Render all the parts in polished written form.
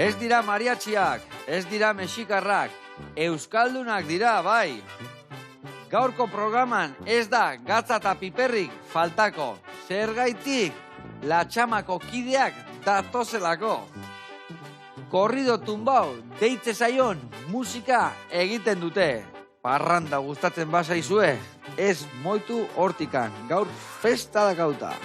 Ez dira mariatxiak, ez dira mexikarrak, euskaldunak dira, bai. Gaurko programan ez da gatza eta piperrik faltako. Zergaitik, latxamako kideak datozelako. Korrido tumbau, deitze zaion, musika egiten dute. Parranda gustatzen bazaizue, ez moitu hortikan, gaur festa dakauta.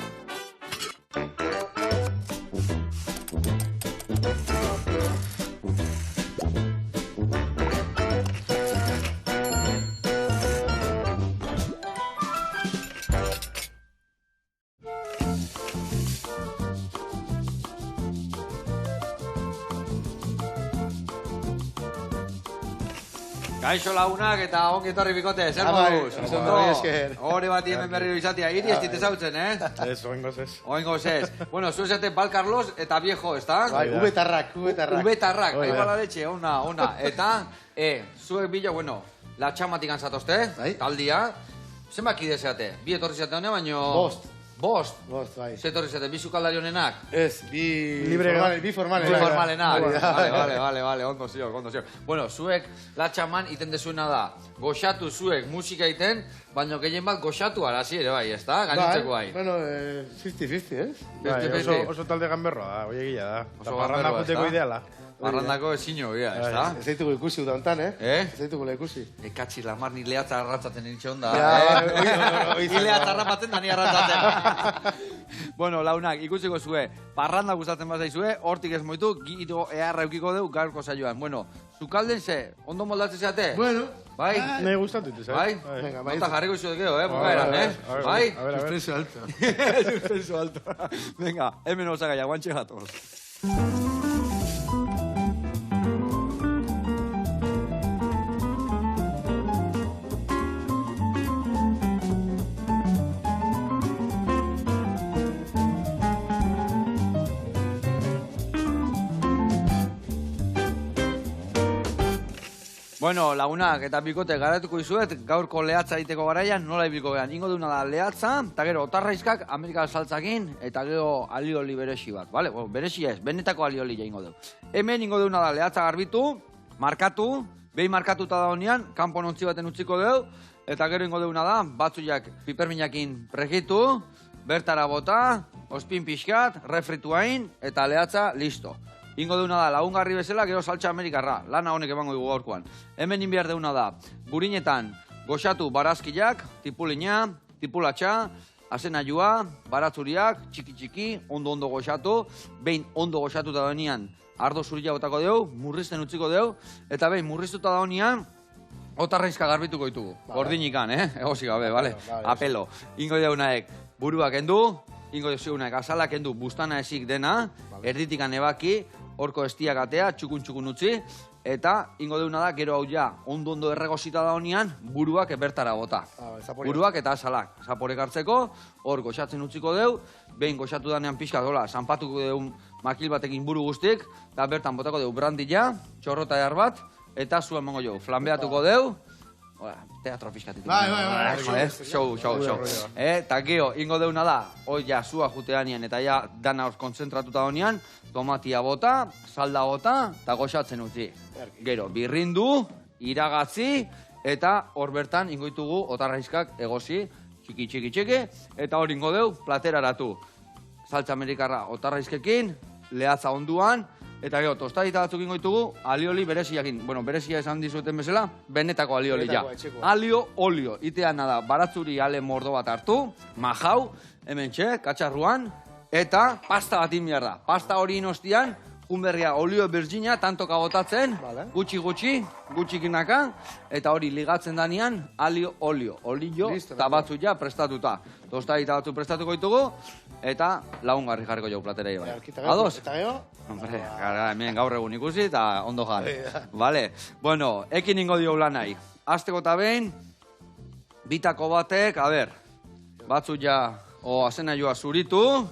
Kaixo lagunak eta ongi etorri bikote, zer moduz? Hore bat hemen berriro izatea, hiri ez ditezautzen, Ez, oingoz ez. Oingoz ez. Bueno, zu esate Bal Carlos eta viejo, ez da? Bai, ubetarrak. Ubetarrak, aibala letxe, ona. Eta, zuek bila, bueno, latxamatik antzatozte, taldia. Zenbat kide zeate? Bi etorri zeate honen, baino... Bost, bai. Ze etorri zeate, bi sukaldari honenak? Ez, bi formalenak. Vale, ondo zio. Bueno, zuek latxaman iten dezuena da. Goxatu zuek musika iten, baina gehien bat goxatu arazi ere bai, ez da? Gainontzeko bai. Bueno, 50-50, ez? Bai, oso talde ganberroa da, oiegila da. Eta parranda juteko ideala. Parrandako ezinio, ez da? Ez zaitugu ikusi udantan, Ez zaitugu ikusi. Ekatzi lamar ni lehatza arratzaten nintxe onda. Ni lehatza arrapatzen da ni arratzaten. Bueno, launak, ikusiko zue, parranda gustatzen bazaizue, hortik ez moitu, giro eharra eukiko deu gaurko saioan. Bueno, zukalden ze, ondo moldatzen zeate? Bueno. Bai? Nahi gustatu dituz, Bai? Nota jarriko izu dekeo, bukaeran, Bai? Suspenso alto. Suspenso alto. Venga, hemen osagaia, guantxe gatoz. Bueno, lagunak eta bikote garatuko izuet, gaurko lehatza egiteko garaian nola ibiliko gehan. Ingo duna da lehatza, eta gero otarraizkak Amerikar saltzakin, eta gero alioli beresi bat, bale? Bueno, beresi ez, benetako alioli ja ingo du. Hemen ingo duna da lehatza garbitu, markatu, behin markatuta da honean, kanpo nontzi baten utziko deu, eta gero ingo duna da, batzuiak piperminakin pregitu, bertara bota, ospin pixkat, refritu hain, eta lehatza listo. Ingo deuna da, lagungarri bezala, gero saltza amerikarra, lana honek emango dugu gaurkoan. Hemen inbiar deuna da, burinetan goxatu barazkiak, tipulina, tipulatxa, azenaiua, baratzuriak, txiki-txiki, ondo goxatu, behin ondo goxatuta da honean, ardo zurila botako deu, murrizten utziko deu, eta behin murriztuta da honean, otarraizka garbituko ditugu. Gordinikan, egosi gabe, bale? Apelo. Ingo deunaek buruak endu, ingo deunaek azalak endu bustana ezik dena, erditikan ebaki, horko estiak atea, txukun utzi, eta ingo deuna da, gero hau ja, ondo erregosita da honean, buruak bertara bota. Buruak eta azalak. Zaporek hartzeko, hor goxatzen utziko deu, behin goxatu danean pixka dola, zanpatuko deu makil batekin buru guztik, eta bertan botako deu brandila, txorrota ehar bat, eta zuen mongo jo, flanbeatuko deu, teatro pixkatitu. Bai. Show. Eta geho, ingo deuna da, hoi ja, zua juteanien, eta ja, dana hor konzentratuta honean, tomatia bota, salda bota, eta goxatzen utzi. Gero, birrindu, iragatzi, eta hor bertan ingoitugu otarraizkak egosi, txiki, eta hor ingo deu, plateraratu. Saltza amerikarra otarraizkekin, lehatza onduan, eta gero, tostadita batzuk ingoitugu, alioli bereziakin. Bueno, berezia esan dizuten bezala, benetako alioli ja. Alio, olio. Itean nada, baratzuri ale mordo bat hartu, majau, hemen txe, katxarruan, eta pasta bat inbiar da. Pasta hori inostian, junberria olio virginia, tantoka botatzen, gutxikinaka, eta hori ligatzen danean, alio, olio. Olio, eta batzu ja prestatuta. Tostadita batzu prestatuko ditugu, eta lagungarri jarriko jau platerei bai. Ados? Eta gero? Hombre, hemen gaur egun ikusi eta ondo jar. Vale, bueno, ekin ingo dio lanai. Azteko eta behin, bitako batek, a ber, batzu ja, azenaioa zuritu,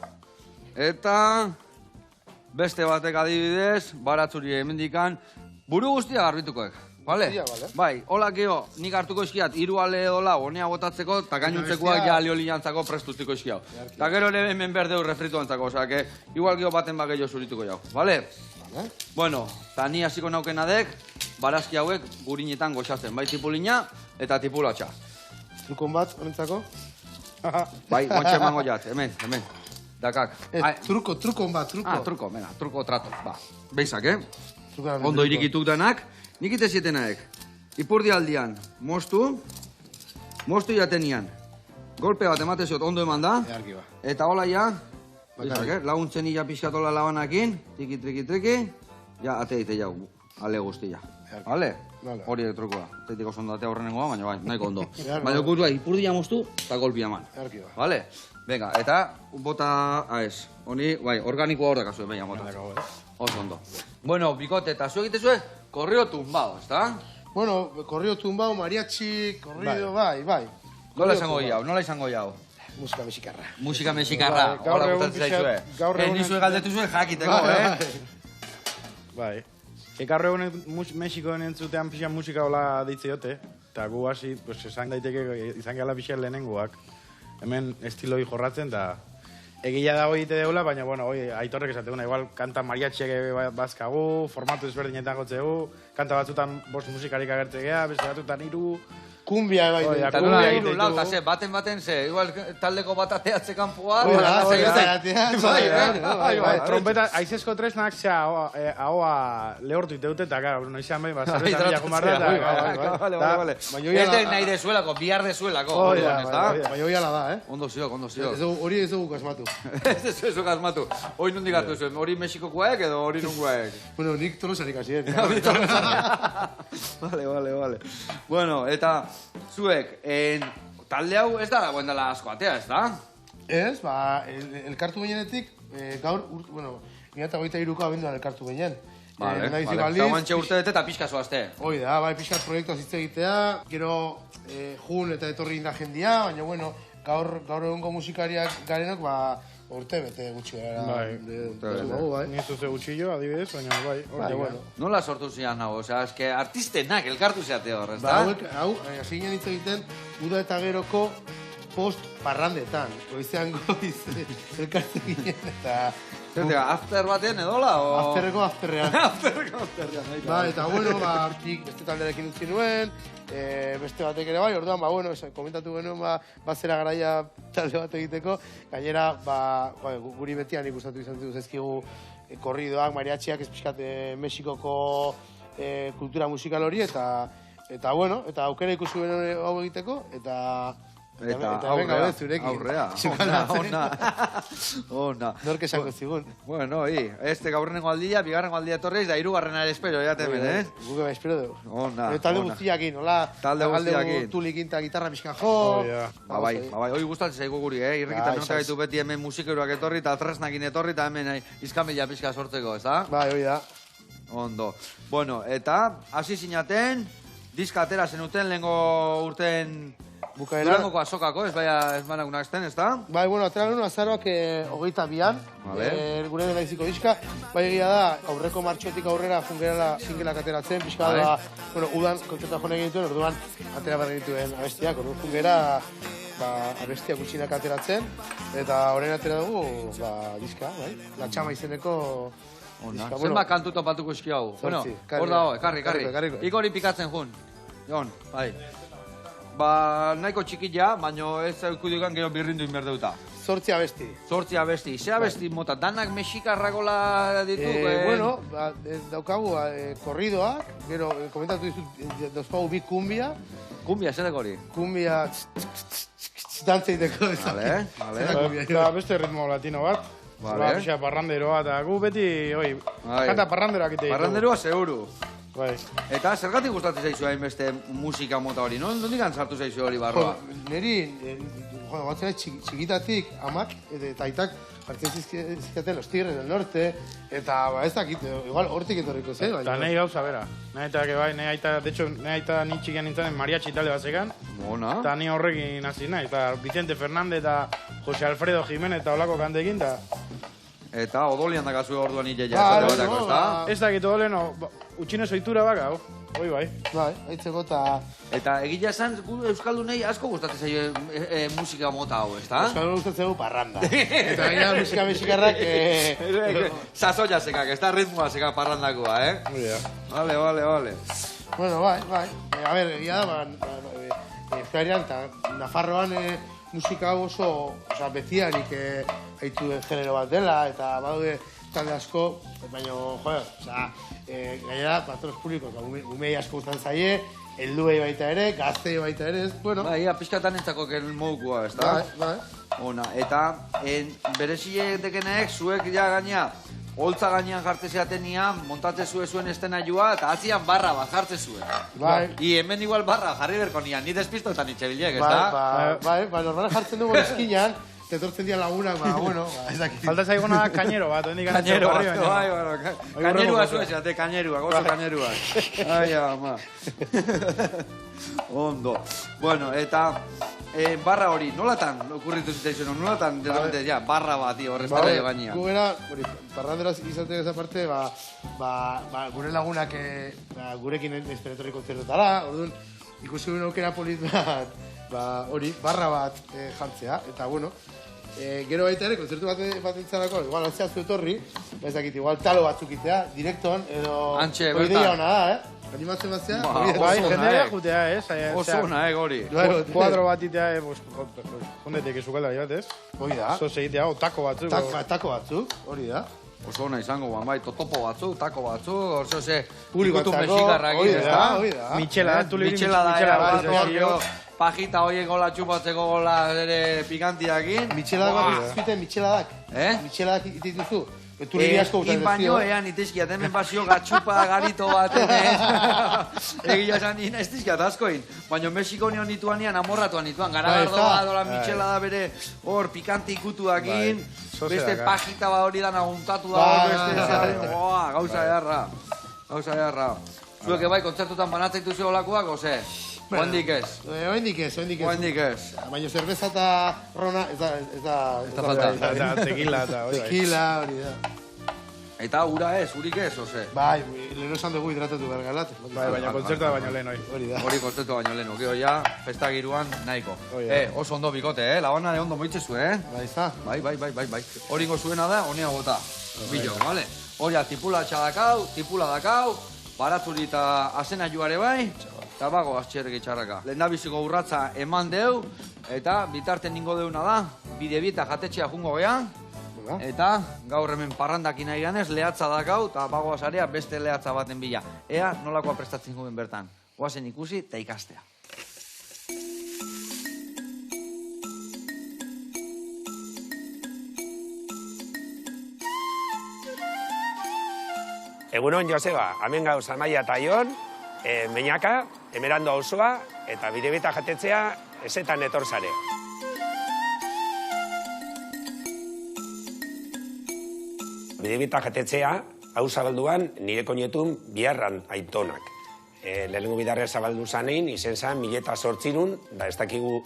eta beste batek adibidez, baratzuri hemendikan, buru guztia garbitukoek. Vale? Bai, hola geho, nik hartuko eskiat, 3 ale edo lau, honea botatzeko, eta gainutzekoak ja alioli jantzako prestuztiko eskiau. Eta gero ere hemen berdeu refritu jantzako, oza, que igual geho baten bat gehiago zurituko jau. Vale? Bueno, eta ni hasiko naukenadek, barazki hauek gurinetan goxatzen. Bai tipulina eta tipulatxa. Trukon bat, honentzako? Bai, guantxe emango jat, hemen. Dakak. Trukon bat, truko. Truko, mena, truko trato. Ba, beizak, Ondo irikituk danak, nik itezietenaek. Ipurdi aldian, mostu jatenian. Golpe bat emateziot ondo eman da. Eta hola ja, laguntzen ila pixkatola labanakin, triki, ja, ateite jau, ale guztia. Vale? Hori trukoa. Teitiko sondatea horrenengoa, baina bai, nahiko ondo. Baina guz bai, ipurdia moztu eta golpi eman. Vale? Venga, eta bota, honi, bai, organikoa hor dakazue, baina bota. Oso ondo. Bueno, bikote, eta zuek egitezue, korrio tumbao, ezta? Bueno, korrio tumbao, mariachi, korrio, bai. Nola izango jau? Musika mexikarra. Hola, gustatzen zaizue. Nizue galdetuzue jakiteko, Bai. Ekarro egunen Mexikoen entzutean pixan musika hola deitzeote. Eta gu hasi, esan daiteke izan gala pixan lehenengoak. Hemen estiloi jorratzen, eta egia da hori ite deula, baina, bueno, aitorrek esateguna, igual, kanta mariatxiek bazkagu, formatu ezberdinetan gotzegu, kanta batzutan bost musikarik agertzegea, beste batzutan 3, kumbia bai. Eta nola hiru lau, eta ze, baten ze, igual taldeko bat ateatze kanpoa. Bai. Trompeta, aizesko tresnak, ahoa lehortu iteute, eta gara, noizean bai, zerbezan bila jumarra. Vale. Ez dek nahi dezuelako, bihar dezuelako. Baina hoi ala da, Ondo ziok. Hori ez dugu kasmatu. Ez dugu kasmatu. Hori nondik hartu zuen, hori Mexikokoaek edo hori nungoaek? Bueno, nik tolosarik hasien. Vale. Bueno, eta zuek, talde hau ez da dagoen dela asko atea, ez da? Ez, elkartu behinenetik, gaur, bueno, 2023ko abenduan elkartu behinen. Vale. Eta guantxe urte dute eta pixka zoazte. Hoi da, bai, pixkat proiektua zitze egitea, gero jun eta etorri inda jendia, baina, bueno, gaur egungo musikariak garenok, urte bete gutxi gara. Ni zuze gutxillo, adibidez, baina bai. Nola sortu zian hau? Osea, eske artistenak elkartu zeate hor, ez da? Hau, hasi ginen hitz egiten, uda eta geroko post parrandetan. Goizean goiz, elkartu ginen, eta... After batean edola, o...? Afterreko afterrean. Eta bueno, beste talderekin utzi nuen, beste batek ere bai, orduan, bueno, komentatu genuen, zera garaia talde bat egiteko, gainera, guri betian ikustatu izan zezkigu korridoak, mariatxiak, ez pixkat Mexikoko kultura musikal hori, eta bueno, eta aukera ikusi genuen hau egiteko, eta aurrea. Ona. Nork esango zigun. Bueno, este gaurrenengo aldia, bigarrengo aldia etorreiz, da hirugarrena ere espero, jatemen, Guke ba espero dugu. Ona. Talde guztiakin, hola? Talde guztiakin. Tulikin eta gitarra pixkan jo. Bai, hoi gustatzen zaigu guri, irrikitan nonta gaitu beti hemen musikeroak etorri, eta tresnakin etorri, eta hemen izkamila pixka sortzeko, ez da? Bai, hoi da. Ondo. Bueno, eta, hasi zinaten, diska atera zenuten, lehenko urten... Durangoko azokako, ez baina unazten, ez da? Bai, bueno, atera genuen azaroak 22an, gure dela iziko diska. Bai egia da, aurreko martxotik aurrera fungerala singelak ateratzen, pixka da, bueno, udan kontzerta jone egin dituen, orduan atera behar egituen abestiak, orduan fungera abestiak gutxinak ateratzen, eta horrein atera dugu, diska, bai? La Txama izeneko... Zenba kantu topatuko eski hau? Bueno, hor dago, ekarri. Ikori pikatzen jun. Jon, bai. Nahiko txikia, baina ez ikudikan gero birrindu inberdeuta. 8 abesti. 8 abesti. Ze abesti mota, danak mexikarragola ditu? Bueno, daukagu korridoak, gero komentatu dizut, dauzkagu bi kumbia. Kumbia, zer deko hori? Kumbia, dantzeiteko. Vale. Beste ritmo latino bat. Vale. Parranderoa, eta gu beti, kanta parranderoak ite ditu. Parranderoa seguru. Bai. Eta zergatik gustatzen zaizu hainbeste musika mota hori, no? Nondik sartu zaizu hori barroa? Neri, batzera txikitatik, amak eta aitak hartzen zizkaten Los Tigres del Norte, eta ez dakit, igual hortik etorriko zen. Eta nahi gauza bera. Nahi aita, de hecho, nahi aita ni txikian nintzen mariachi talde bat zekan. Bona. Eta ni horrekin hasi nahi, eta Vicente Fernández eta Jose Alfredo Jiménez eta olako kantekin, eta odolian dakazu orduan iteia esate batako, ez da? Ez dakit odoleno, utxine soitura baka, hau. hoi bai. Bai, haitzeko eta... Eta egila esan, gu Euskaldunei asko gustatzen zaio musika mota hau, ezta? Euskal gustatzen dugu parranda. Eta gaina musika mexikarrak... Sasoia sekak, ez da ritmoa sekak parrandakoa, Vale. Bueno, bai. A ber, egia da, Euskal Herrian eta Nafarroan musika hau oso beziarik haitu genero bat dela, eta badaude talde asko, baina, gainera, patros publikos, umei asko gustan zaie, helduei baita ere, gaztei baita ere, bueno. Bai, pixkatan entzako ken moukua, ez da? Bai. Ona, eta berezie dekenek, zuek ja gaina, holtza gainean jartze zeatenia, montatze zuen estena joa, eta atzian barra bat jartze zuen. Bai. I hemen igual barra jarri berko nian, ni despistotan itxebilek, ez da? Bai, normala jartzen dugu eskinan, etortzen dira lagunak, ez dakit. Falta zaiguna kañero bat, Kañero bat, bai, kañerua zuetxate, kañeruak, oso kañeruak. Ai, ama. Ondo. Bueno, eta barra hori, nolatan okurritu zitzaizuen, nolatan, barra bat, horrez dara jo gaina. Gu gara, parranderaz izatea eza parte, gure lagunak gurekin esperetorri kontzertotara, orduan, ikusi gure aukera polit bat, hori, barra bat jartzea, eta bueno, gero baita ere, kontzertu bat entzarako, igual altzea zuetorri, ez dakit, igual talo batzuk itea, direkton, edo... Antxe, bertan. Ideia hona da, Animatzen batzea? Bai, jendea jutea, Oso ona, hori. Kuadro bat itea, jondetek ezukaldra bat, ez? Hori da. Zoze itea, tako batzuk. Tako batzuk, hori da. Oso ona izango, bai, totopo batzuk, tako batzuk, oso ze... Publikoatzako, hori da. Mitxela, Mitxela, pajita horiek gola txupatzeko gola pikantiakin. Mitxeladak. Mitxeladak itituzu. Turri asko gustatzen dizio. Baino, ean itizkiat, hemen basio gatxupa garito bat, egia esan nien ez dizkiat askoin. Baina Mexiko nion nituanian, amorratuan nituan, garagardoa, dola Mitxela da bere, hor, pikanti ikutuakin, beste pajita bat hori dan aguntatu da, gauza edarra. Zuek bai, kontzertutan banatzen duzu olakoak, ose? Oendik ez? Oendik ez. Baina zerbeza eta rona, ez da... Eta tequila eta hori. Tequila, hori da. Eta ura ez, urik ez, ose? Bai, leheno esan dugu hidratatu behar galat. Bai, baina kontzertua baino lehen hori. Hori da. Hori kontzertua baino lehen, okio, ja, festa giruan nahiko. Oso ondo bikote, labana de ondo moitzezu, Bai, za. Bai. Hori gozuena da, honea gota. Bilo, vale? Hori, tipula txadakau, tipula dakau, baratzuri eta azena joare bai, eta bago aztxerrek itxarraka. Lehendabiziko urratza eman deu, eta bitarten ningo deuna da, bidebieta jatetxea jungo gehan, eta gaur hemen parrandakin nahi ganez, lehatza dakau, eta bago azarea beste lehatza baten bila. Ea nolakoa prestatzen guen bertan. Oazen ikusi eta ikastea. Egunon, Joseba, hemen gauz Amaia eta Ion, Meñaka, Emerando auzoa eta bidebieta jatetzea esetan etorzare. Bidebieta jatetzea, hau zabalduan nire koinetun biharran aitonak. Lehenengo bidarra zabaldu zanein, izen zan 2008, ez dakigu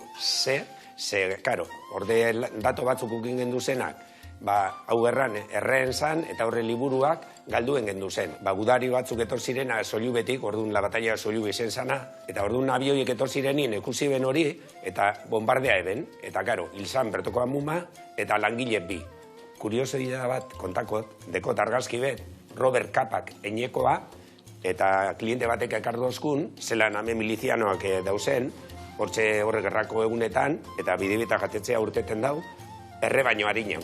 karo, orde dato batzuk ukin gendu zenak, hau erren zan eta horre liburuak galduen gendu zen. Gudari batzuk etor zirena Soilubetik, orduan la batalla Soilu izen zana, eta orduan abioiek etor zirenin ekusi ben hori, eta bombardea eben, eta karo, hilzan bertoko amuma, eta langile bi. Kuriosoidea bat kontakot, dekot argazki bet, Robert Kapak enekoa, eta kliente batek ekardu oskun, zelan hemen milizianoak dauzen, hortxe horre gerrako egunetan, eta bidebieta jatetzea urteten dau, erre baino harineu.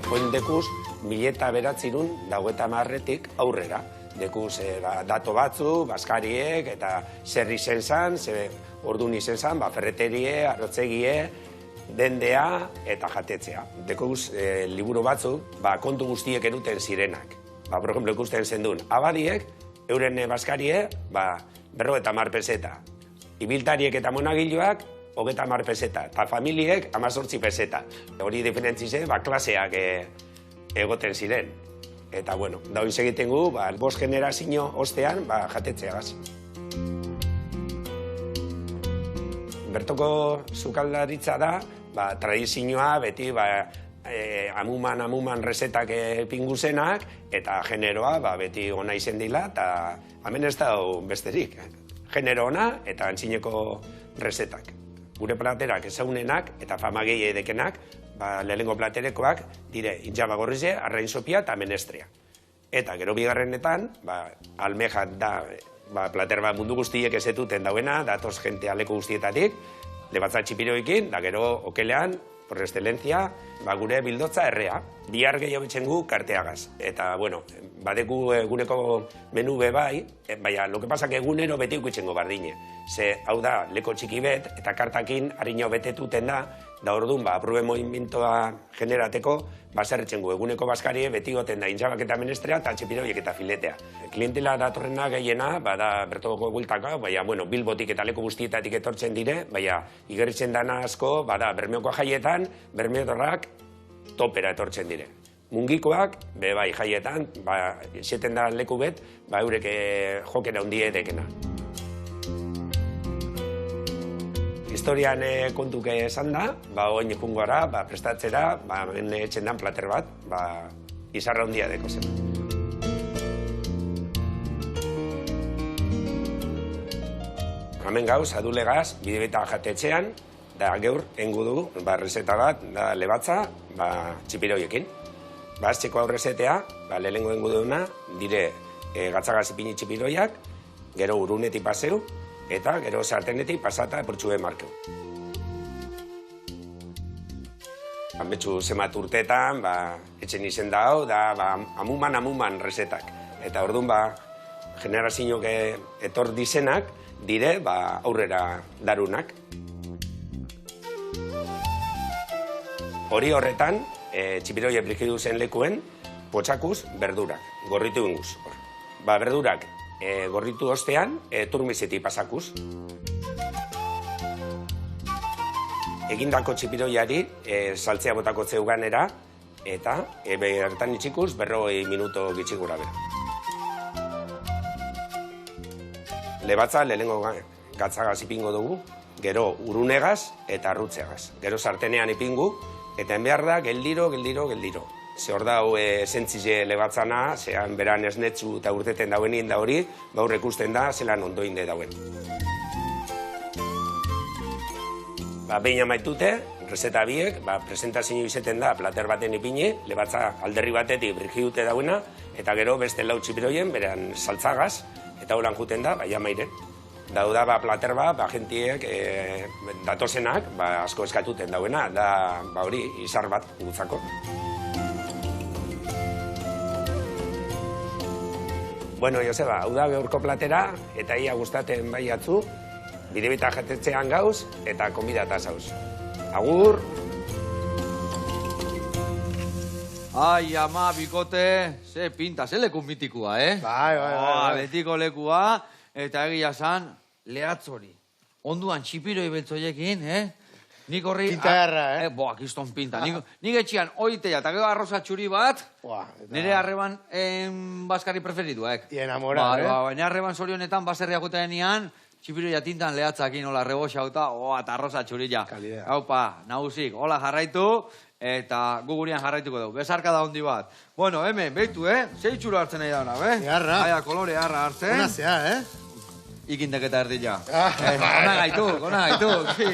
Oin dekuz, 1909 daueta marretik aurrera. Dekuz dato batzu, baskariek, eta zer izen zan, orduan izen zan, ferreterie, arrotzegie, dendea eta jatetzea. Dekuz, liburu batzu, kontu guztiek eruten zirenak. Por ejemplo, ikusten zendun, abadiek, euren baskarie, 50 peseta. Ibiltariek eta monagiloak, 30 peseta, eta familiek 18 peseta. Hori diferentzize, klaseak egoten ziren. Eta, bueno, daun segiten gu, 5 generazio ostean, jatetzeagaz. Bertoko sukaldaritza da, tradizioa beti amuman resetak pinguzenak, eta generoa beti ona izen dila, eta hemen ez da besterik. Genero ona eta antzineko resetak. Gure platerak ezagunenak eta fama gehi edekenak, lehenengo platerekoak dire intxaba gorrize, arrain sopia eta menestrea. Eta gero bigarrenetan, almeja da plater bat mundu guztiek ezetuten dauena, datoz jente aleko guztietatik, lebatza txipiroekin, da gero okelean, por excelencia, gure bildotza errea. Bihar gehiago bitzen gu karteagaz. Eta, bueno, badeku eguneko menu bai, baina, lo que pasa que egunero beti ukitzengo bardine. Ze, hau da, leko txiki bet, eta kartakin harina betetuten da orduan, aprube movimientoa generateko, baserretzengo eguneko baskarie beti goten da intxabak eta menestrea eta txipiroiek eta filetea. Klientela datorrena gehiena, da bertoko guiltaka, baina, bueno, Bilbotik eta leko guztietatik etortzen dire, baina, igerritzen dana asko, bermeokoa jaietan, bermeotorrak topera etortzen dire. Mungikoak, bai jaietan, xeten da leku bet, eurek jokera hundie edekena. Historian kontuke esan da, oin ikungo gara, prestatzera, hemen etxen dan plater bat, izarra hundia deko zen. Hemen gauz, adulegaz, bidebeta jatetxean, da geur, engu du, reseta bat, da lebatza, txipiroiekin. Azteko hau resetea, lehenengo engu duna, dire gatzagaz ipini txipiroiak, gero urunetik paseu, eta gero sartenetik pasata epurtxue markeu. Betxu zemat urteetan, etxen izen da hau, da amuman resetak. Eta orduan, generazioak etor dizenak, dire aurrera darunak. Hori horretan, txipiroie prikidu zen lekuen, potxakuz berdurak, gorritu inguz. Berdurak gorritu ostean, turmizetik pasakuz. Egindako txipiroiari saltzea botako zeuganera, eta bertan itxikuz 40 minuto gitxigura bera. Lebatza lehenengo gatzagaz ipingo dugu, gero urunegaz eta arrutzeagaz. Gero sartenean ipingu, eta enbehar da geldiro. Ze hor da, zentzile lebatzana, zean beran esnetzu eta urteten dauenien da hori, gaur ikusten da, zelan ondoinde dauen. Behin amaitute, reseta biek, presentazio izeten da, plater baten ipini, lebatza alderri batetik brigidute dauena, eta gero beste lau txipiroien, beran saltzagaz, eta holan juten da, amairen. Dauda plater bat, jentiek datozenak, asko eskatuten dauena, da hori, izar bat gutzako. Bueno, Joseba, hau da gaurko platera, eta ia gustaten bai atzu, bidebita jatetzean gauz, eta konbidata zauz. Agur! Ai, ama, bikote, ze pinta, ze leku mitikua, Bai. Betiko lekua, eta egia zan, lehatzori. Onduan txipiroi beltzoiekin, Nik horri... Pinta garra, Boa, kiston pinta. Nik etxian oitea eta gero arroza txuri bat, nire arreban baskari preferiduak. I enamora, Nire arreban zorionetan baserriak utenean, txipiroia tintan lehatzakin, hola, reboxa eta arroza txurila. Kalidea. Haupa, nagusik, hola jarraitu, eta gugurian jarraituko dugu. Bezarka da hondi bat. Bueno, hemen, behitu, Zei txuro hartzen nahi dauna, Garra. Aia, kolore harra hartzen. Ona zea, Ikindek eta erdila. Ona gaituk, sí.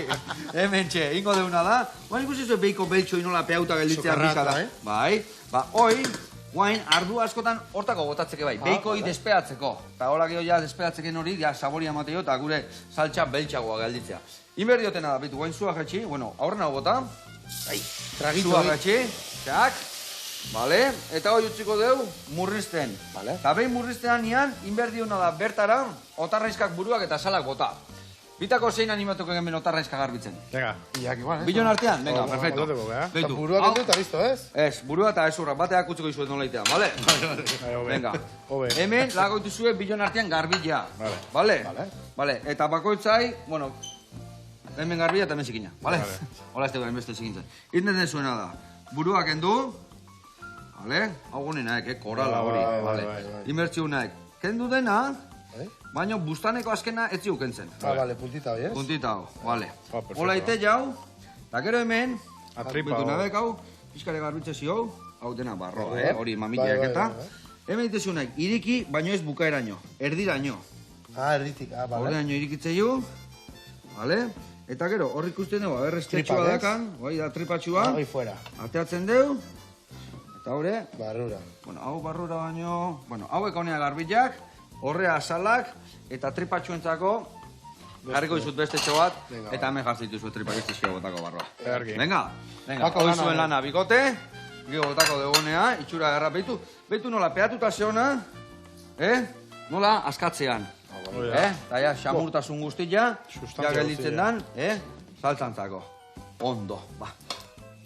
Hemen txe, ingo deuna da. Guain ikusi zuen behiko beltxo inola peauta gelditzea bizara. Bai, hoi, guain ardu askotan hortako botatzeke bai. Behikoi despeatzeko. Eta hola geho ja despeatzeken hori, ja saboria mateo eta gure saltxa beltxagoa gelditzea. Inberdiotena da, betu, guain zua jetxi, bueno, aurrena bota. Zua jetxi, txak. Vale, eta hoi utziko deu, murrizten. Eta behin murriztean nian, inberdiona da bertara, otarraizkak buruak eta salak bota. Bitako zein animatuko genben otarraizkak garbitzen. Venga. Bilon artean? Venga, perfecto. Beitu. Buruak endu eta listo, ez? Ez, burua eta ezurra, bateak utziko izuet nola itean, bale? Venga. Hemen, lagoitu zuen bilon artean garbila. Bale? Bale, eta bakoitzai, bueno, hemen garbila eta hemen zikina, bale? Hola, ez tegoen beste zikintzen. Intenten zuena da, buruak endu, hau gunenaek, korala hori. Inbertzio naek. Kendu dena, baina bustaneko azkena ez ziukentzen. Bale, puntita hoi, ez? Puntita hau, bale. Hola ite jau, eta gero hemen, Atripa bitu nabek hau, pixkare garbitze zio, hau dena barroa, hori mamitiak eta. Hemen ditezunak, iriki, baino ez bukaeraino, erdiraino. Erditik, bale. Ordinaino irikitze jo, vale? Eta gero, hor ikusten dugu, errestetxua dakan, bai da tripatxua. Hoi fuera. Ateatzen dugu, eta hore, Barrura. bueno, hau barrura baino, bueno, hauek honea garbitak, horrea asalak, eta tripatxuentzako, jarriko dizut bestetxo bat, eta hemen jartzen dituzu tripak ez dizkio botako barroa. Venga, hoi zuen lana bikote, gero botako degunea, itxura garrapitu. Beitu nola, peatuta zeona, nola, askatzean. Eta ja, xamurtasun guztia, ja gelditzen dan, saltzantzako. Ondo, ba.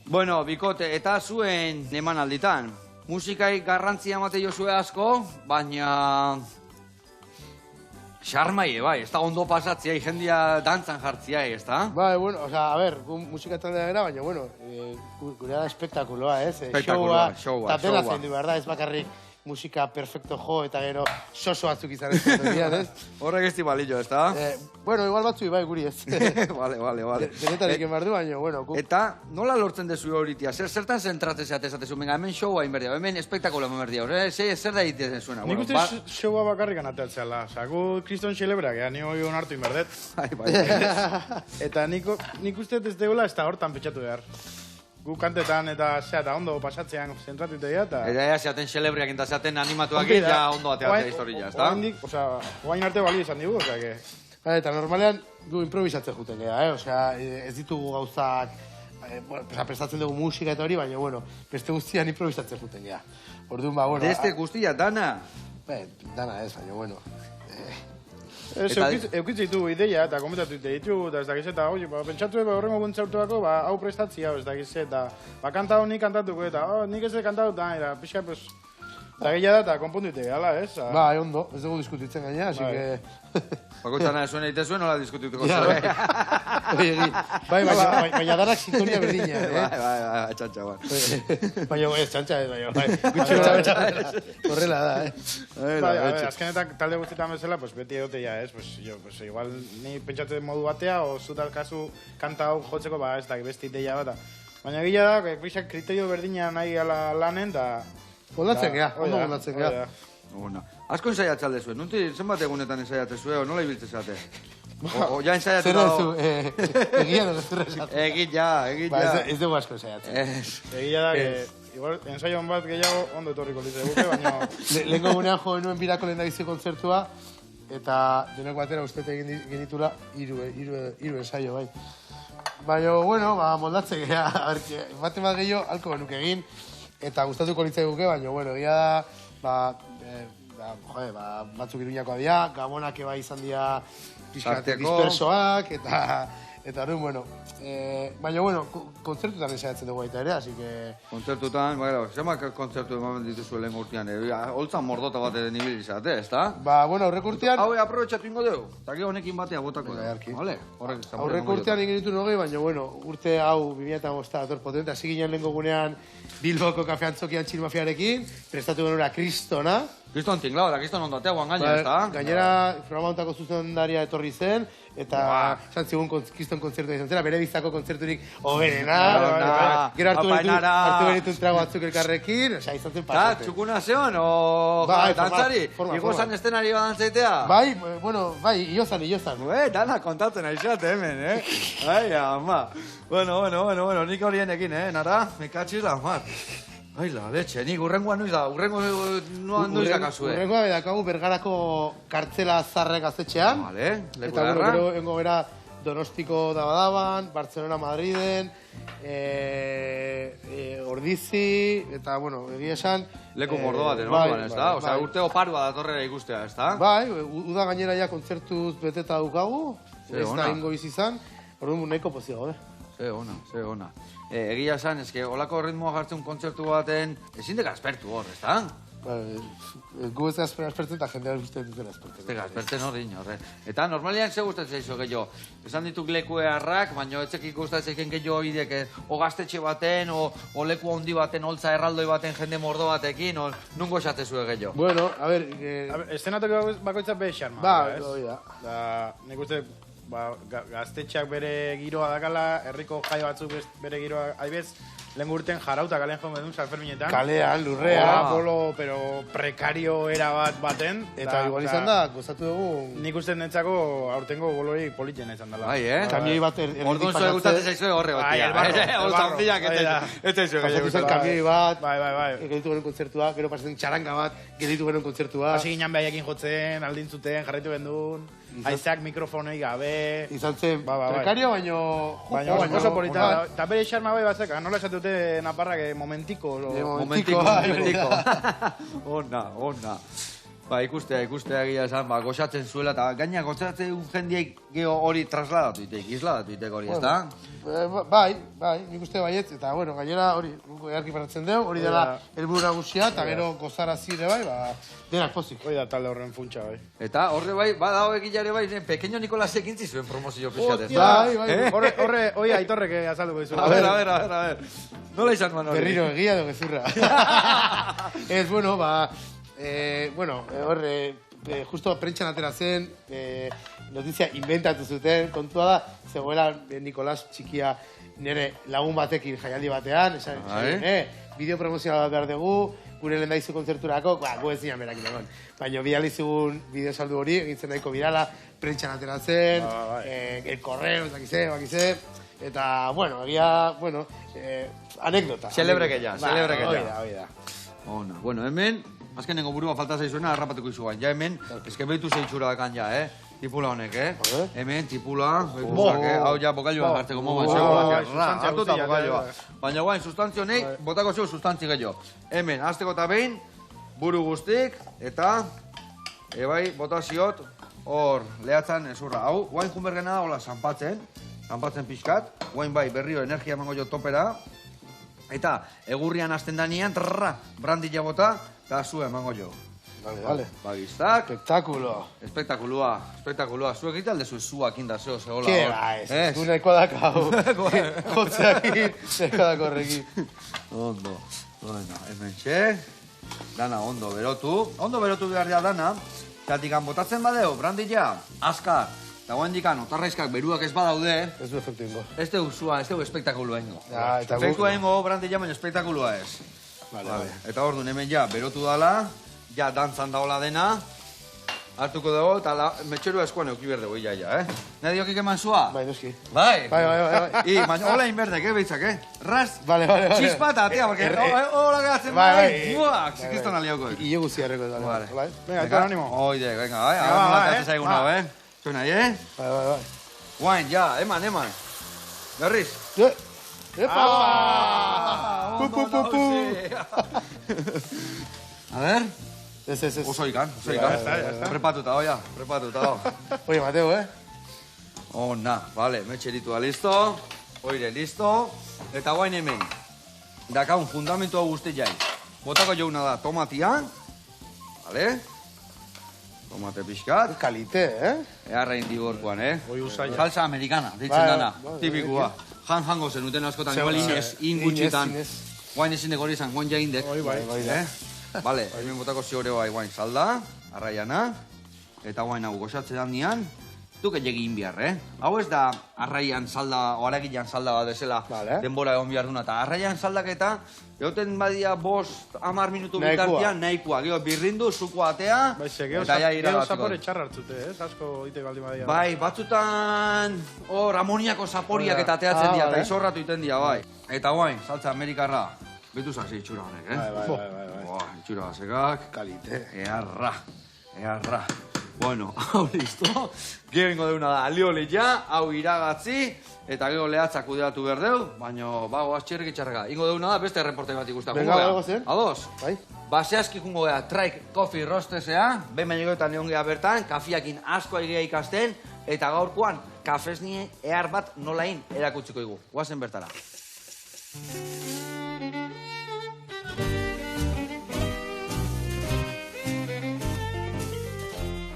Bueno, bikote, eta zuen eman alditan. Musikai garrantzia emate jozue asko, baina... Xarmaie, bai, ez da ondo pasatzea, jendia dantzan jartzia, ez da? Bai, bueno, o sea, a ver, gu musika taldea gara, baina, bueno, gure da espektakuloa, ez? Espektakuloa, showa. Eta dena zein du, behar da, ez bakarrik musika perfecto jo, eta gero soso batzuk izan ez dut, ez? Horrek ez di balillo, ez da? Bueno, igual batzu bai, guri ez. Vale. Denetarik emar du, baina, bueno. Eta, nola lortzen dezu horitia? Zertan zentratzea esatezu, venga, hemen showa inberdia, hemen espektakuloa inberdia, zer da egiten zuena? Nik uste showa bakarrik anateatzela, gu kriston xelebrak, ni hori onartu inberdet. Eta nik uste ez deula ez da hortan petxatu behar. Gu kantetan eta eta ondo pasatzean zentratu dira eta... Eta ja, zeaten xelebriak eta zeaten animatuak ja ondo ateatzea historia, ez da? Oain arte balio izan digu, osea que... Eta normalean gu improvisatzen juten gara, osea, ez ditugu gauzak... prestatzen dugu musika eta hori, baina, bueno, beste guztian improvisatzen juten gara. Orduan, ba, bueno... Deste guztia, dana? Dana ez, baina, bueno... Eukitze ditugu ideia eta komentatu ditugu, eta ez dakiz eta, pentsatu horrengo kontzertuako, hau prestatzia, ez dakiz eta, kanta hau nik kantatuko eta, nik ez kantatu da, eta pixka, pues, eta gehiago da, eta konpondu ite, ala, ez? Ba, ondo, ez dugu diskutitzen gaina, así que... Bakoitzana zuen egite zuen, nola diskutituko zuen. Baina danak sintonia berdina, Bai, txantxa, bai. Baina, ez, txantxa, baina, horrela da, Azkenetan talde guztietan bezala, beti egote ja, ez? Igual, ni pentsatzen modu batea, o zutal kasu kanta hau jotzeko, ez da, beste ideia bat. Baina gila da, pixak kriterio berdina nahi ala lanen, da... Moldatzen geha, ondo moldatzen geha. Asko ensaiatzen alde zuen, nunti zenbat egunetan ensaiatzen zuen, o nola ibiltzen zate? O ja ensaiatzen dago... Egia da, zer esatzen. Egia. Ez dugu asko ensaiatzen. Egia da, igual, ensaion bat gehiago ondo etorriko lize guke, baina... Lehenko gunean jo genuen birako lehen dagizi kontzertua, eta denok batera ustete genitula hiru ensaio, bai. Baina, bueno, moldatzen geha, bate bat gehiago, alko genuke egin, eta gustatuko litzai guke, baina, bueno, egia da, batzuk iruñakoa dira, gabonak eba izan dira dispersoak, eta hori, bueno, baina, bueno, kontzertutan ensaiatzen dugu baita ere, así que... Kontzertutan, zemak kontzertu ematen dituzu lehen urtean, holtzan mordota bat edo nibili izate, ez da? Ba, bueno, aurrek urtean... Hau aprobetxatu ingo dugu, eta gero honekin batea botako dugu, vale? Aurrek urtean egin ditu nogei, baina, bueno, urte hau 2005 dator potente, hasi ginen lehenko gunean Bilboko kafean txokian txilmafiarekin, prestatu genura Kristona. Kriston tinglao, da Kriston ondatea guan gaina, ez da? Gainera, programa ontako zuzendaria etorri zen, eta zantzigun Kriston kontzertua izan zela, bere bizako kontzerturik hoberena. Gero hartu benitun trago batzuk elkarrekin, osea, izan zen pasate. Txukuna zeon, o dantzari? Igozan estenari badantzaitea? Bai, bueno, bai, iozan. Dana kontatzen aizate hemen, Ai, ama. Bueno, nik horienekin, nara, mekatxiz la, mar. Ai, la leche, nik urrengoa noiz dakazue. Urrengoa bedakagu Bergarako kartzela zarrek azetxean. Vale, leku eta darra. Gero engo bera Donostiko Dabadaban, Barcelona Madriden, Ordizi, eta, bueno, egia esan... Leku mordo bat, ez da? Osea, urte oparua datorrera ikustea, ez da? Bai, uda gainera ja kontzertuz beteta dukagu, ez da ingo izan, orduan nahiko pozio, Ze ona. Egia esan, eske, olako ritmoa jartzen kontzertu baten, ezin deka aspertu hor, ez da? Gu ez aspertzen eta jendean uste dutela aspertzen. Ez aspertzen horre. Eta normalian ze gustatzen zaizu gehiago. Esan dituk leku eharrak, baina etzekik gustatzen gehiago idek o gaztetxe baten, o leku handi baten, holtza erraldoi baten, jende mordo batekin, o nungo esatezue gehiago. Bueno, a ver... Estenatoko bakoitza behe xarma. Ba, hori da. Nik uste... Gaztetxeak bere giroa dakala, herriko jai batzuk bere giroa aibez, lehen urten jarauta kalean joan bedun, Sanferminetan. Kalean, lurrea. Bolo, pero prekario era baten. Eta igual izan da, gozatu dugu... Nik uste netzako aurtengo bolori politena izan dela. Bai, Kamioi bat Orduan zure gustatzen zaizue horre gotia. Kamioi bat, Bai. gelitu genuen kontzertua, gero pasatzen txaranga bat, gelitu genuen kontzertua. Hasi ginen behaiekin jotzen, aldintzuten, jarraitu gendun. Aizeak mikrofonoi gabe. Izan zen prekario, baino oso polita. Eta bere xarma bai batzeka, nola esatute Naparrak momentiko. Momentiko. Ona. Ba, ikustea gila esan, goxatzen zuela, eta gaina goxatzen jendiek geho hori trasladatu itek, isladatu itek hori, ez da? Bai, nik uste baietz, eta bueno, gainera hori, egarki paratzen dugu, hori dela helburu nagusia, eta gero gozarazi ere bai, denak pozik. Hori da talde horren funtsa, bai. Eta horre bai, badao egilare bai, pequeño Nikolasek intzi zuen promozio pixatez. Bai. Hori aitorrek azalduko dizu. A ver. Nola izan man hori? Berriro egia edo gezurra. Ez, bueno, justo prentxan atera zen, notizia inventatu zuten, kontua da, zegoela Nikolas txikia nire lagun batekin jaialdi batean, esan, bideo promozional bat behar dugu, gure lehen daizu kontzerturako, gu ez zinan berak egon. Baina bidalizugun bideo saldu hori, egintzen nahiko birala, prentxan atera zen, el correo, bakize, eta, anekdota. Celebre que ya. Hoi da. Ona, bueno, hemen, azkenengo burua falta zaizuena, harrapatuko izuan. Ja hemen, behitu zeitxura dakan ja, tipula honek, Hemen, tipula, hau ja bokailua jartzeko momen, hartuta bokailua. Baina guain, sustantzio honei, botako zeu sustantzi gehiago. Hemen, azteko eta behin, buru guztik, eta, botaziot, hor, lehatzen ezurra. Hau, guain junbergena, hola, zanpatzen pixkat, guain bai, berrio, energia emango jo topera, eta egurrian hasten danean, brandila bota, eta zu emango jo. Vale. Bagiztak. Espektakulua. Zuek egite aldezu zuak indazeo zehola. Ke ba, ez. Du nahiko dakau. Jotzeakin, nahiko dako horrekin. Ondo. Bueno, hemen txe. Dana ondo berotu. Ondo berotu behar da dana. Zatikan botatzen badeo, brandila, azkar. Eta guen dikan, otarraizkak beruak ez badaude. Ez du efektu ingo. Ez du espektakulua ingo. Efektua ingo brandila, baina espektakulua ez. Vale. Eta hor duen hemen ja, berotu dala, ja dantzan daola dena, hartuko dugu, eta metxerua eskuan euki berdegu, ja. Nahi diokik eman zua? Bai, noski. Bai. Bai. Baina hola inberdek, behitzak, Ras, Vale. txispata, atea, porque hola geratzen bai. Buak, zikizton alioko. Ile guzia erreko eta. Vale. Venga, eto animo. Oide, venga, bai. Nola teatzen zaigun hau, Zuen nahi, Bai. Guain, ja, eman. Berriz. Epa! A ver. Ez. Oso ikan. Prepatuta. Oye, Mateo, Ona, vale, metxeritua listo. Oire, listo. Eta guain hemen. Dakaun fundamentu hau guzti jai. Botako jouna da tomatia. Vale. Tomate pixkat. Kalite, Earrain digorkoan, Hoi usaila. Salsa americana, deitzen dana. Tipikua. Jango zenuten askotan, igual ingutxitan. Guain ezin dek hori izan, guain ja indek. Hoi bai. Vale, hemen botako ziore bai guain salda, arraiana, eta guain hau goxatzen nian, duke egin behar, Hau ez da arraian salda, o aragilan salda bat desela denbora egon behar duna, eta arraian saldak eta egoten badia 5-10 minutu bitartian nahikoa, gero birrindu, zuko atea, eta ja gero zapore txarra hartzute, asko ite baldin badia. Bai, batzutan hor amoniako zaporiak eta ateatzen dira, eta izorratu iten dira, bai. Eta guain, saltza amerikarra, betu zazi itxura honek, Bai. Itxura bazekak. Kalite. Earra. Bueno, hau listo. Gero ingo deuna da, alioli ja, hau iragatzi, eta gero lehatzak kudeatu berdeu, baina bago aztxerrik itxarrega. Ingo deuna da, beste reporte bat ikustak. Venga, bago zen. Ados? Bai. Baseazki jungo gea, Traik Coffee Roastesea, behin baino egon gea bertan, kafiakin asko egia ikasten, eta gaurkoan, kafesnie ehar bat nolain erakutsiko dugu. Guazen bertara.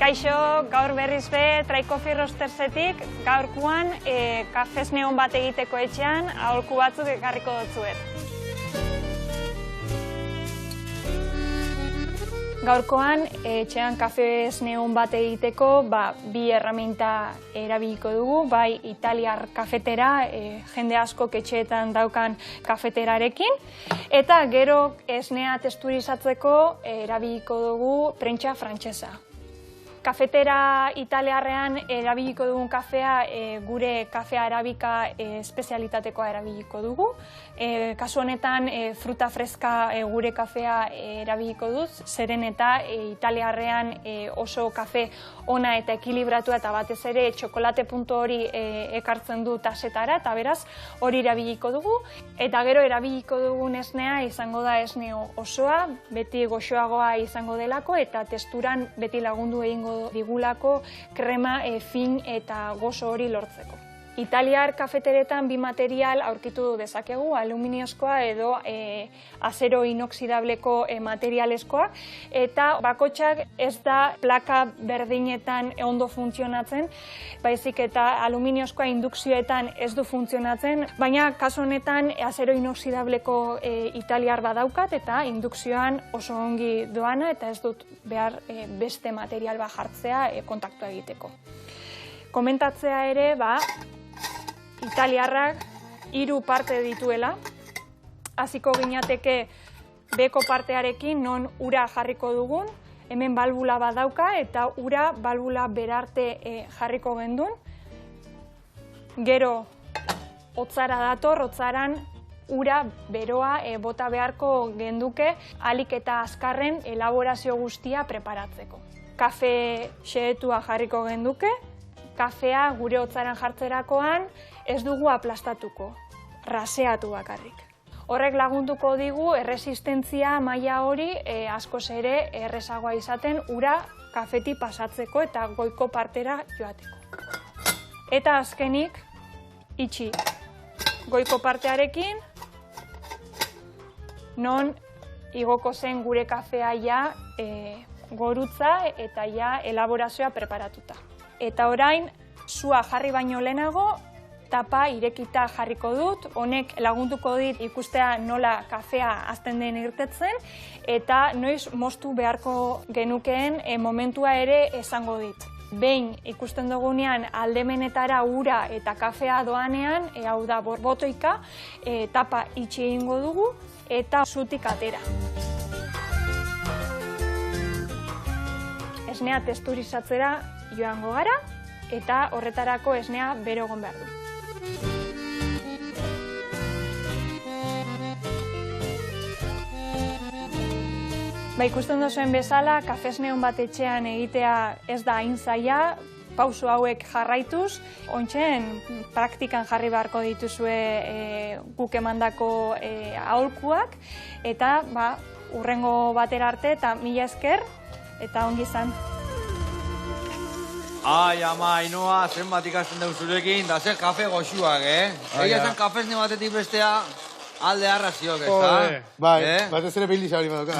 Kaixo, gaur berriz be, Traik Coffee Roastersetik, gaurkoan kafes neon bat egiteko etxean, aholku batzuk ekarriko dutzuet. Gaurkoan, etxean kafe esne on bat egiteko, bi erraminta erabiliko dugu, bai italiar kafetera, jende askok etxeetan daukan kafeterarekin, eta gero esnea testurizatzeko erabiliko dugu prentsa frantsesa. Kafetera italiarrean erabiliko dugun kafea, gure kafea arabika espezialitatekoa erabiliko dugu. Kasu honetan, fruta freska gure kafea erabiliko duz, zeren eta italiarrean oso kafe ona eta ekilibratua eta batez ere txokolate puntu hori ekartzen du tasetara, eta beraz hori erabiliko dugu. Eta gero erabiliko dugun esnea izango da esne osoa, beti goxoagoa izango delako, eta testuran beti lagundu egingo digulako krema fin eta gozo hori lortzeko. Italiar kafeteretan bi material aurkitu dezakegu, aluminiozkoa edo azero inoxidableko materialezkoa, eta bakotxak ez da plaka berdinetan ondo funtzionatzen, baizik eta aluminiozkoa indukzioetan ez du funtzionatzen, baina kasu honetan azero inoxidableko italiar badaukat eta indukzioan oso ongi doana eta ez dut behar beste material bat jartzea kontaktua egiteko. Komentatzea ere, italiarrak 3 parte dituela, hasiko ginateke beko partearekin non ura jarriko dugun, hemen balbula bat dauka eta ura balbula berarte jarriko gendun. Gero hotzara dator, hotzaran ura beroa bota beharko genduke ahalik eta azkarren elaborazio guztia preparatzeko. Kafe xehetua jarriko genduke, kafea gure hotzaran jartzerakoan ez dugu aplastatuko, raseatu bakarrik. Horrek lagunduko digu erresistentzia maila hori askoz ere errezagoa izaten ura kafeti pasatzeko eta goiko partera joateko. Eta azkenik, itxi goiko partearekin, non igoko zen gure kafea ja gorutza eta ja elaborazioa preparatuta. Eta orain, sua jarri baino lehenago, tapa irekita jarriko dut, honek lagunduko dit ikustea nola kafea azten den irtetzen, eta noiz moztu beharko genukeen momentua ere esango dit. Behin ikusten dugunean aldemenetara ura eta kafea doanean, hau da borbotoika, tapa itxi egingo dugu eta zutik atera. Esnea testurizatzera joango gara, eta horretarako esnea bero egon behar du. Ikusten duzuen bezala, kafe esne on bat etxean egitea ez da hain zaila, pauso hauek jarraituz, ontsen praktikan jarri beharko dituzue guk emandako aholkuak, eta hurrengo batera arte eta mila esker, eta ongi izan. Ai, ama, Ainoa, zenbat ikasten dugu zurekin, da zer kafe goxuak, Egia zen kafe esne batetik bestea alde arraziok, ez da? Bai, batez ere behiliza hori badoka.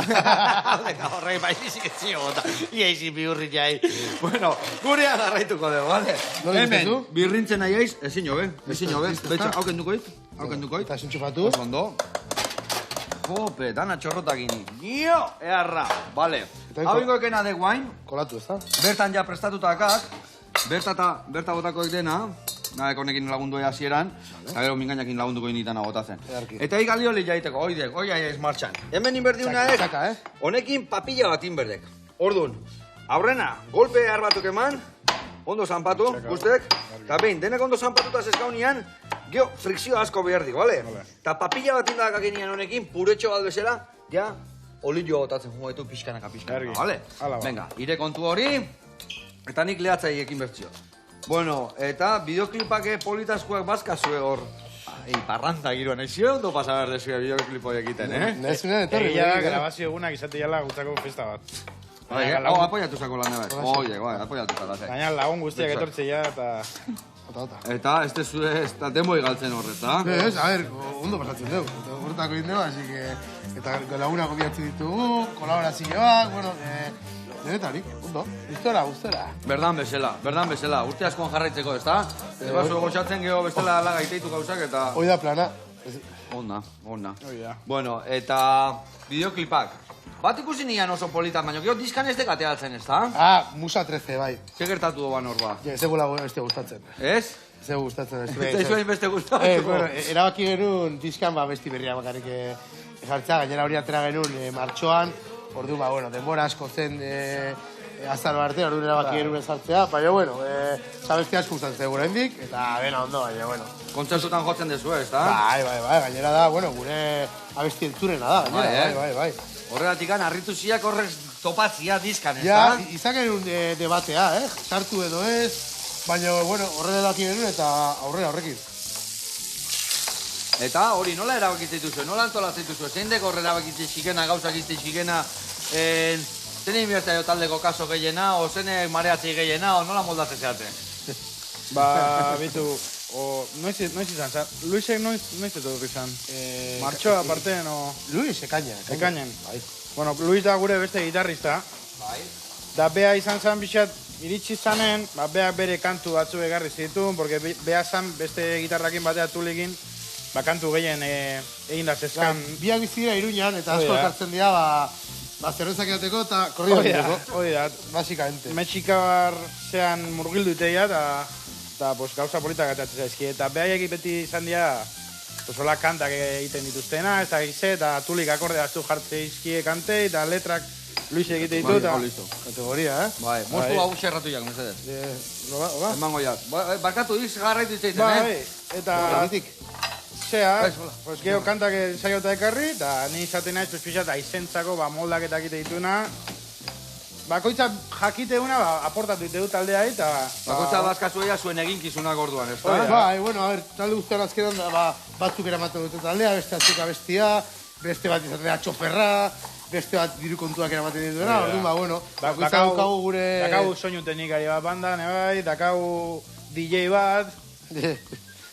Horrei, baizik ez zio, eta iaizi bihurrik jai. Bueno, gurea garraituko dugu, bale? Hemen, birrintzen nahi aiz, ezin jobe, Betxa, hauken dukoit? Eta zintxufatu. Ondo. Jope, dana txorrotakini. Nio, earra, bale. Hau ingoekena de guain. Kolatu, ez da? Bertan ja prestatutakak, berta botakoek dena, nahek honekin lagundu hasieran, eta gero mingainakin lagunduko inditan agotatzen. Eta ikaldi hori jaiteko, hoi aiz martxan. Hemen inberdiunaek, honekin papilla bat inberdek. Orduan, aurrena, golpe harbatuk eman, ondo zanpatu, guztek, eta behin, denek ondo zanpatuta zezkaunian, geho, frikzio asko behar dik, bale? Eta papilla bat indakak enian honekin, puretxo bat bezala, ja, olio botatzen jugetu pixkanaka, bale? Venga, ire kontu hori, eta nik lehatzaiekin bertzio. Bueno, eta bideoklipake politazkoak bazkazue hor. Parranta giroan, ezio ondo pasa behar dezue bideoklipo egiten, Nezunean, etorri. Egia grabazio egunak izate jala gutzako festa bat. Hau, apoiatu zako lan nebet. Apoiatu zako. Gaina lagun guztiak etortze ja eta... Eta, ez tezu ez da demoi galtzen horreta. Ez, a ver, ondo pasatzen dugu. Hortako egin dugu, así que... Eta lagunak obiatzen ditugu, kolaborazioak, bueno... Denetarik, ondo, gustora. Berdan bezala. Urte askoan jarraitzeko, ez da? Ez basu egoxatzen geho bestela laga iteituko gauzak eta... Hoi da plana. Ona. Hori da. Bueno, eta bideoklipak. Bat ikusi nian oso politan, baina gero diskan ez dekateatzen, ez da? Musa 13, bai. Ze gertatu doan hor ba? Ez egula ez gustatzen. Ez? Ez gustatzen. Ez zuen beste gustatuko. Erabaki genuen diskan besti berria bakarrik jartzea, gainera hori atera genuen martxoan, orduan, denbora asko zen azaro arte, orduan erabaki genuen sartzea, baina, zabesti asko gustatzen gure hendik, eta bena ondo, baina, Kontzertutan jotzen dezu, ez da? Bai, gainera da, gure abesti entzurena da, gainera, bai. Horregatik harritu ziak horrek topatzia diskan, ez Ja, da? izan genuen debatea, sartu edo ez, baina, horre daki genuen eta aurrera horrekin. Eta hori nola erabakitzen dituzu, nola antolatzen dituzu, zein deko horre erabakitzen xikena, gauzak izte xikena, zein inbertzea jo taldeko kaso gehiena, o zein mareatzei gehiena, o nola moldatzen zeate? Ba, bitu, noiz izan, Luisek noiz etorri izan? Martxoa aparte, no? Luis, ekainen. Ekainen. Bueno, Luis da gure beste gitarrista. Bai. Da bea izan zen pixat iritsi zanen, beak bere kantu batzu egarri zituen, porque bea zan beste gitarrakin batea tulikin, kantu gehien egin da zeskan. Biak bizira Iruñan, eta asko ekartzen dira, zerrezak edateko eta korrida egiteko. Hori da, Basikamente. Mexikar zean murgildu iteia, eta gauza politak atatzen zaizki. Eta behaiek beti izan dira, hola kantak egiten dituztena, ez da gize, eta tulik akorde batzu jartze izkie kante, eta letrak Luis egite ditu, eta kategoria, Bai, moztu hau xerratu jak, mesedez. Nola? Emango jak. Barkatu iz garraitu izteiten, Bai, eta zea, gero kantak saiota ekarri, eta ni izaten naiz pixat aizentzako moldaketak egite dituna. Bakoitza jakiteuna aportatu ditu taldea eta... Bakoitza bazkazuea zuen eginkizunak orduan, ez da? Bai, talde guztian azkenan batzuk eramaten dute taldea, beste atzuk abestia, beste bat izatea txoferra, beste bat diru kontuak eramaten dituena, orduan, bakoitza daukagu gure... Dakagu soinu teknikari bat bandan, bai, dakagu DJ bat...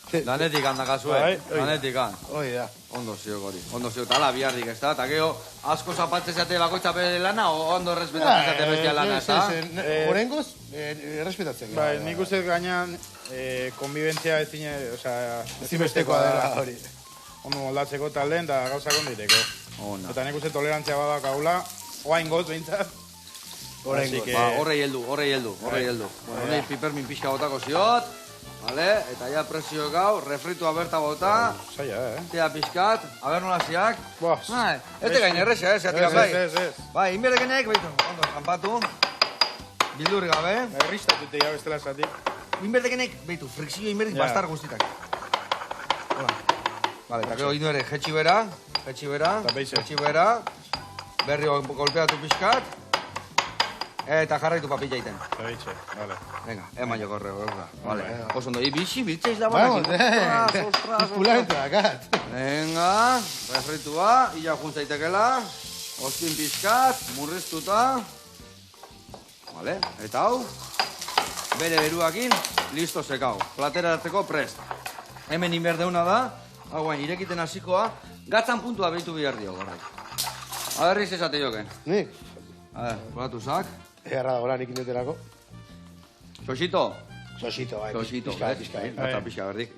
Danetikan dakazue, danetikan. Hoi da. Ondo ziok hori, eta ala biharrik, ez da? Eta gero, asko zapatzen zate bakoitza bere lana, o ondo errespetatzen zate bestia lana, ez da? Horengoz, errespetatzen. Bai, nik uste gainean, konbibentzia ezinbestekoa dela hori. Ondo moldatzeko taldeen, eta gauzak ondo diteko. Eta nik uste tolerantzia badak haula, oain goz behintzat. Horrei heldu. Honei pipermin pixka botako ziot. Vale, eta ja presio gau, refritua berta bota. Zaila, Tea pixkat, aber nola ziak. Este gain erresa, zeatik bai. Bai, inberdekenek, behitu, ondo, kanpatu. Bildurri gabe. Erristatu teia bestela esatik. Inberdekenek, behitu, frikzio inberdik bastar guztitak. Vale, eta gero ino ere, jetxi bera. Berri golpeatu pixkat. Eta jarraitu papilla iten. Zabitxe, vale. Venga, eman jo korrego, vale. Oso ondo, ibixi, biltzeiz da Vamos, banak. pulamente dakat. Venga, refritua, illa juntzaitekela. Ostin pixkat, murriztuta. Vale, eta hau. Bere beruakin, listo sekau. Plateratzeko prest. Hemen inberdeuna da. Hauen, irekiten hasikoa. Gatzan puntua behitu bihar dio, gorrek. Aberriz esate joken. Nik? Probatu zak. Egarra da gora nik indeterako. Sosito. Sosito, bai. Sosito, eta pixka berdik.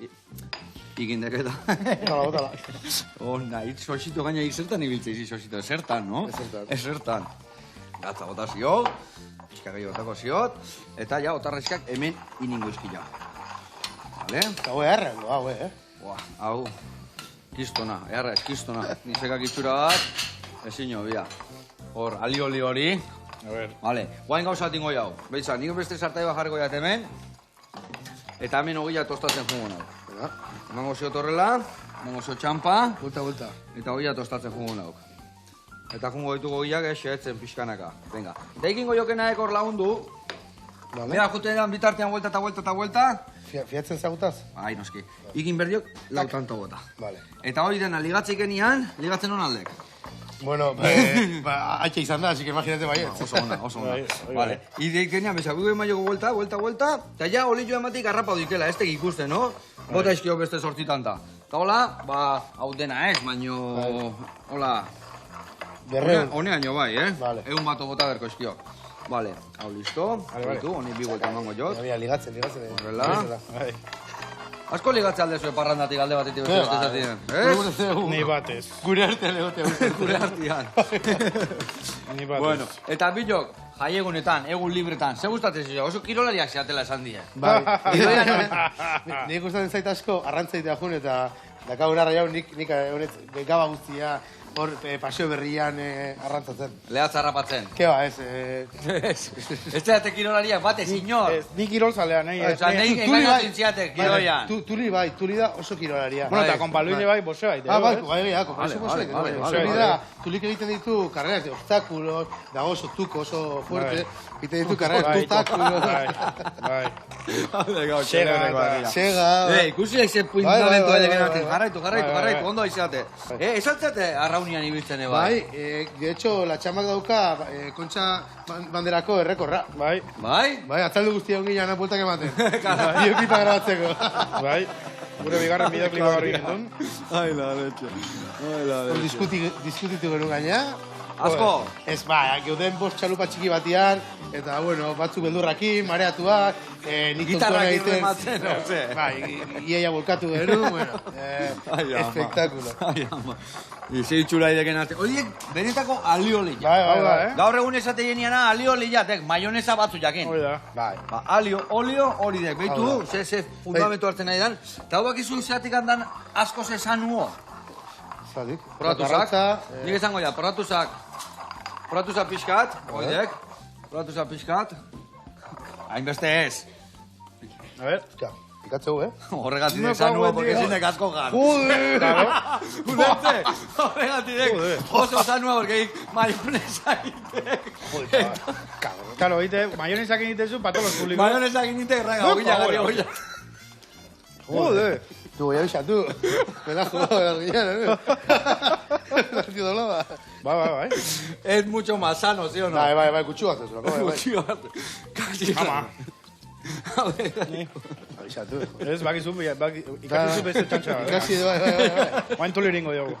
Ikindeketa. Botala. Ona, sosito gaina izertan ibiltzeiz, sosito. Esertan, no? Esertan. Gatza bota ziot, pixka gehi botako ziot, eta ja, otarrezkak hemen iningo izkila. Vale? Hau eharra, hau, Hau, kistona, eharra ez kistona. Nizekak itxura bat, ezin bia. Hor, ali-oli hori. Vale, guain gauza tingo jau. Beitza, nik beste sartai bat jarriko jat hemen. Eta hemen hogia tostatzen jungo nauk. Emango ziot horrela, emango ziot txampa. Bulta. Eta hogia tostatzen jungo nauk. Eta jungo ditugu hogiak esetzen pixkanaka. Venga. Eta ikingo jokenaek hor lagundu. Mira, juten edan bitartean vuelta. Fiatzen zagutaz? Ai, noski. Ikin berdiok, lau tanto bota. Vale. Eta hori dena ligatzek enian, ligatzen hon aldek. Bueno, haitxe izan da, así que imagínate baiet. Oso ona. Vale. Ideik enian, beza, gugu emaioko vuelta, eta ja, olillo ematik arrapa duikela, ez teki ikusten, no? Bota izkio beste sortzitanta. Eta hola, hau dena ez, baino, hola. Berreun. Honeaino bai, Vale. Egun bato bota berko izkio. Vale, hau listo. Honi bi vuelta emango jot. Ligatzen. Horrela. Asko ligatzea alde zuen parrandatik alde batetik beste zatien. Ni batez. Gure artean egotea. Gure artian. Ni batez. Bueno, eta bilok, jaiegunetan, egun libretan, ze gustatzen zio, oso kirolariak zeatela esan die. Bai. Nik gustatzen zait asko arrantzaitea jun eta dakagun arra jau nik honetz gaba guztia hor paseo berrian arrantzatzen. Lehatz harrapatzen. Ke ba, ez. Ez zeate kirolariak bate, sinor. Ni kirol zalea, nahi. Osa, nahi engainatzen ziatek kirolian. Tuli da oso kirolaria. Bueno, eta konpaluine bai, bosea. Bai, konpaluine Vale. Tuli da, tulik egiten ditu karreras de obstáculos, dago oso tuko, oso fuerte, egiten ditu karreras de obstáculos. Bai. Sega. Ikusi eixe puintamentu edo genatzen, jarraitu, ondo aizeate. Esaltzate arraunian ibiltzen eba. Bai, de hecho, la txamak dauka kontxa banderako errekorra. Bai. Bai, atzaldu guztia ongilean apueltak ematen. Bideoklipa grabatzeko. Bai. Gure bigarren bideoklipa garri gintun. Ai, la leche. Diskutitu genuen gaina. Asko. Ez, geuden bost txalupa txiki batian, eta, bueno, batzuk beldurrakin, mareatuak, nik Gitarrak kontuan egiten. irrematzen, ose. Bai, iaia volkatu genuen, bueno, espektakulo. Ai, ama. Ize itxura ideken arte. Horiek, benetako alio lehia. Bai. Gaur egun esate jeniana alio lehiatek, maionesa batzu jakin. Hoi da. Bai. Ba, alio, olio, hori dek. Beitu, ze fundamentu hartzen nahi dan. Eta hau bakizu zeatik handan asko zesan nuo. Zatik. Poratusak, nik esango ja, poratusak pixkat, oidek, poratusak pixkat. Hainbeste ez. A ver. Pikatzeu, Horregatik esan nuo, porque zinek asko gan. Joder! Ulertze, horregatik oso esan nuo, porque maionesa itek. Claro, oite, maionesak egitezu para todos los públicos. Maionesa itek, raga, oila. Joder. Tu voy a avisar, tú. Me la has jugado de la riñana, La has doblada. Bai. Es mucho más sano, ¿sí o no? Bai, kutsu bat ez, bai. Kutxio bat. Kasi. Ama. Avisa, tú. Ez, bakizu beste txantxa. Ikasi, bai. Oain tuliringo diogu.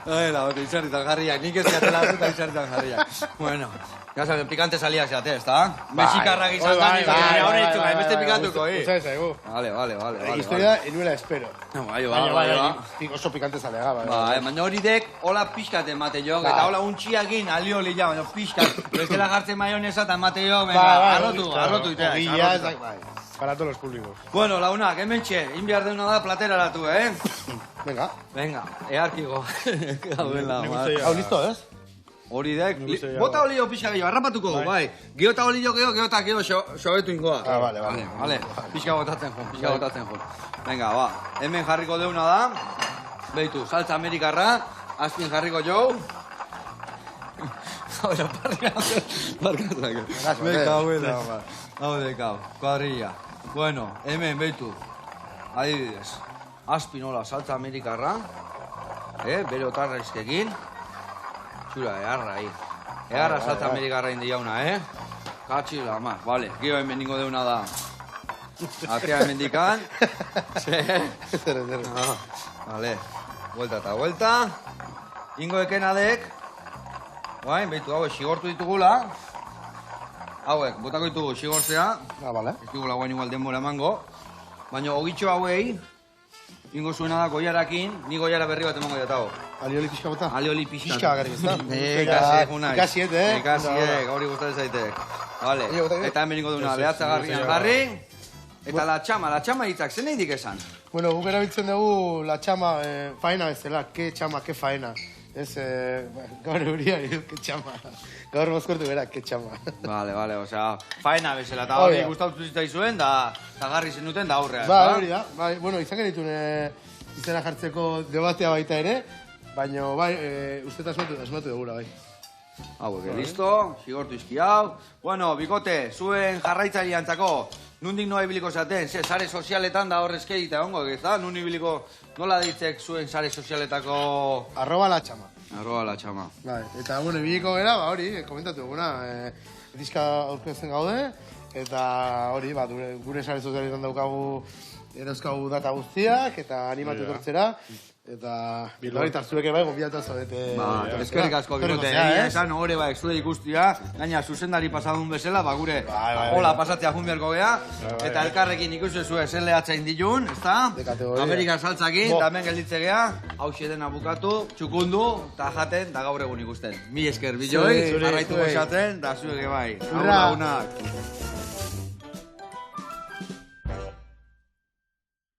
La otra, izarritan jarriak, nik ez ziatela eta izarritan jarriak. Bueno, ya saben, pikante salía zeate, ¿está? Mexikarrak izan da, ahora hecho, beste pikatuko, Usa zaigu. Vale. Historia enuela espero. Bai. Oso pikante zalea, bai. Baina hori dek, hola pixkat emate jo, eta hola untxiakin alio lehia, baina pixkat. Bestela jartzen maionesa eta emate jo, venga, arrotu itea. Para todos los públicos. Bueno, launak, hemen txe, inbiar deuna da plateraratu, Venga, earkigo. Gaudela, hau listo, ez? Hori dek, bota olio pixka gehiago, harrapatuko, bai. Giota olio gehiago, gero sobetu ingoa. Vale. Pixka botatzen jo. Venga, ba, hemen jarriko deuna da. Beitu, salsa amerikarra, azpien jarriko jo. Ahora, barkazak. Beka, abuela. Hau dekau, kuadrilla. Bueno, hemen, beitu. Adibidez. Azpinola salsa amerikarra. Bere otarra izkekin. Zura, eharra, Eharra salsa amerikarra indi jauna, Katxila, ma, vale. Gio hemen ningo deuna da. Atea hemen dikan. Vale. Vuelta eta vuelta. Ingo ekenadek. Guain, behitu hauek xigortu ditugula. Hauek, botako ditugu xigortzea. Vale. Ez digula guain igual denbora emango. Baina ogitxo hauei, ingo zuena da goiarakin, ni goiara berri bat emango jatago. Alioli pixka bota? Alioli pixka. Pixka bakarrik ez da? Ikasiek, unai. Ikasiek, gauri gustatzen zaitek. Vale, eta hemen ingo duna, lehatzagarrian jarri. Eta la txama hitzak, zen nahi dik esan? Bueno, guk erabiltzen dugu la txama faena bezala, ke txama, ke faena. Ez, gaur euriari, ke txama. Gaur mozkortu bera, ke txama. Vale, osea, faena bezala, eta hori gustatu zitzaizuen, da garri zenuten da aurrea. Ba, hori da, bai, bueno, izan genitun izena jartzeko debatea baita ere, baina, bai, uste asmatu dugula, bai. Hauek, listo, xigortu izki hau. Bueno, bikote, zuen jarraitzaileantzako, nundik noa ibiliko zaten, sare sozialetan da horrezkei eta ongo, ez da? Nun ibiliko, nola ditzek zuen sare sozialetako... @latxama. @latxama. Bai, eta, bueno, ibiliko gara, ba, hori, komentatu duguna, diska aurkezten gaude, eta hori, ba, gure sare sozialetan daukagu, erauzkagu data guztiak, eta animatu etortzera, Eta Bilbaita zueke bai gonbiata zaudete. Eskerrik asko bikote. Esan hori bai, zure ikustia, gaina zuzendari pasadun bezala, gure hola pasatzea junbiarko gea, eta elkarrekin ikusi zuen zen lehatzain dilun, ezta? Amerikan saltzakin, eta hemen gelditze gea, hau dena bukatu, txukundu, eta jaten, da gaur egun ikusten. Mi esker biloi, jarraitu gozaten, da zueke bai. Hau lagunak.